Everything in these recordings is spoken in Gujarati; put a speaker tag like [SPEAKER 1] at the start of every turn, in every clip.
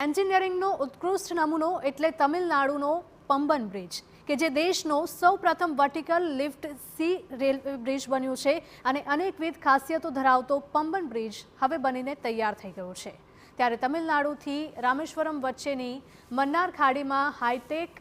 [SPEAKER 1] એન્જિનિયરિંગનો ઉત્કૃષ્ટ નમૂનો એટલે તમિલનાડુનો પંબન બ્રિજ કે જે દેશનો સૌપ્રથમ vertical lift C railway bridge બન્યું છે અને અનેકવિધ ખાસિયતો ધરાવતો પંબન બ્રિજ હવે બનીને તૈયાર થઈ ગયો છે। ત્યારે તમિલનાડુથી રામેશ્વરમ વચ્ચેની મન્નાર ખાડીમાં હાઈટેક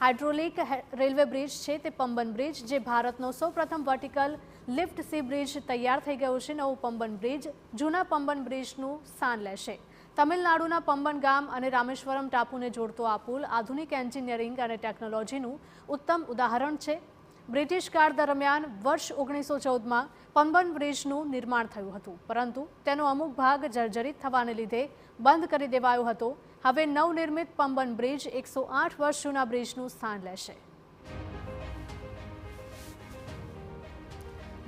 [SPEAKER 1] હાઇડ્રોલિક રેલવે બ્રિજ છે તે પંબન બ્રિજ જે ભારતનો સૌપ્રથમ વર્ટિકલ લિફ્ટ સી બ્રિજ તૈયાર થઈ ગયો છે। નવું પંબન બ્રિજ જૂના પંબન બ્રિજનું સ્થાન લેશે। તમિલનાડુના પંબન ગામ અને રામેશ્વરમ ટાપુને જોડતો આ પુલ આધુનિક એન્જિનિયરિંગ અને ટેકનોલોજીનું ઉત્તમ ઉદાહરણ છે। બ્રિટિશ કાળ દરમિયાન વર્ષ 1914માં પંબન બ્રિજનું નિર્માણ થયું હતું, પરંતુ તેનો અમુક ભાગ જર્જરિત થવાને લીધે બંધ કરી દેવાયો હતો। હવે નવનિર્મિત પંબન બ્રિજ 108 વર્ષ જૂના બ્રિજનું સ્થાન લેશે।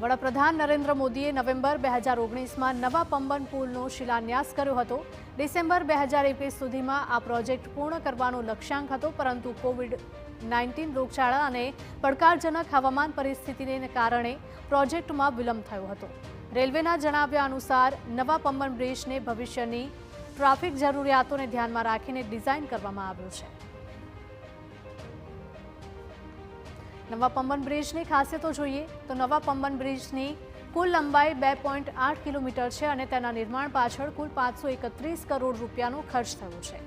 [SPEAKER 1] વડાપ્રધાન નરેન્દ્ર મોદીએ નવેમ્બર 2019માં નવા પંબન પુલનો શિલાન્યાસ કર્યો હતો। ડિસેમ્બર 2021 સુધીમાં આ પ્રોજેક્ટ પૂર્ણ કરવાનો લક્ષ્યાંક હતો, પરંતુ કોવિડ-19 રોગચાળા અને પડકારજનક હવામાન પરિસ્થિતિને કારણે પ્રોજેક્ટમાં વિલંબ થયો હતો। રેલવેના જણાવ્યા અનુસાર નવા પંબન બ્રિજને ભવિષ્યની ટ્રાફિક જરૂરિયાતોને ધ્યાનમાં રાખીને ડિઝાઇન કરવામાં આવ્યો છે। નવા પંબન બ્રિજની ખાસિયતો જોઈએ તો નવા પંબન બ્રિજની કુલ લંબાઈ 2.8 કિલોમીટર છે અને તેના નિર્માણ પાછળ કુલ 531 કરોડ રૂપિયાનો ખર્ચ થયો છે।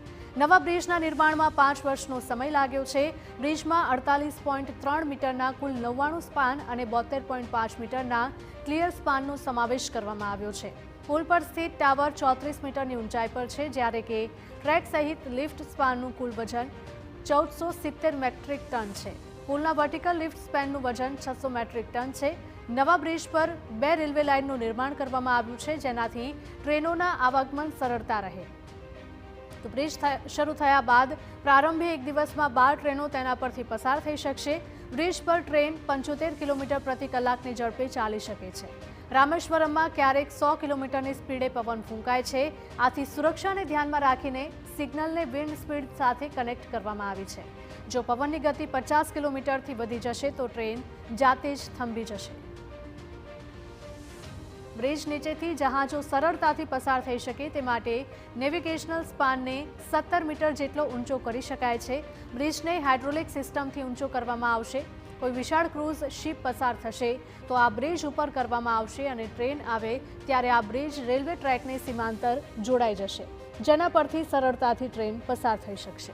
[SPEAKER 1] નવા બ્રિજના નિર્માણમાં 5 વર્ષનો સમય લાગ્યો છે। બ્રિજમાં 48.3 મીટરના કુલ 99 સ્પાન અને 72.5 મીટરના ક્લિયર સ્પાનનો સમાવેશ કરવામાં આવ્યો છે। પુલ પર સ્થિત ટાવર 34 મીટરની ઊંચાઈ પર છે, જ્યારે કે ટ્રેક સહિત લિફ્ટ સ્પાનનું કુલ વજન 1470 મેટ્રિક ટન છે। પુલના વર્ટિકલ લિફ્ટ સ્પેનનું વજન 600 મેટ્રિક ટન છે। નવા બ્રિજ પર 2 રેલવે લાઇનનું નિર્માણ કરવામાં આવ્યું છે, જેનાથી ટ્રેનોના આવાગમન સરળતા રહે। તો બ્રિજ શરૂ થયા બાદ પ્રારંભે એક દિવસમાં 12 ટ્રેનો તેના પરથી પસાર થઈ શકશે। બ્રિજ પર ટ્રેન 75 કિલોમીટર પ્રતિ કલાકની ઝડપે ચાલી શકે છે। રામેશ્વરમમાં ક્યારેક 100 કિલોમીટરની સ્પીડે પવન ફૂંકાય છે। આથી સુરક્ષાને ધ્યાનમાં રાખીને સિગ્નલને વિન્ડ સ્પીડ સાથે કનેક્ટ કરવામાં આવી છે। જો પવનની ગતિ 50 કિલોમીટરથી વધી જશે તો ટ્રેન જાતે જ થંભી જશે। બ્રિજ નીચેથી જહાજો સરળતાથી પસાર થઈ શકે તે માટે નેવિગેશનલ સ્પાનને 17 મીટર જેટલો ઊંચો કરી શકાય છે। બ્રિજને હાઇડ્રોલિક સિસ્ટમથી ઊંચો કરવામાં આવશે। કોઈ વિશાળ ક્રૂઝ શિપ પસાર થશે તો આ બ્રિજ ઉપર કરવામાં આવશે અને ટ્રેન આવે ત્યારે આ બ્રિજ રેલવે ટ્રેકને સીમાંતર જોડાઈ જશે, જેના પરથી સરળતાથી ટ્રેન પસાર થઈ શકશે।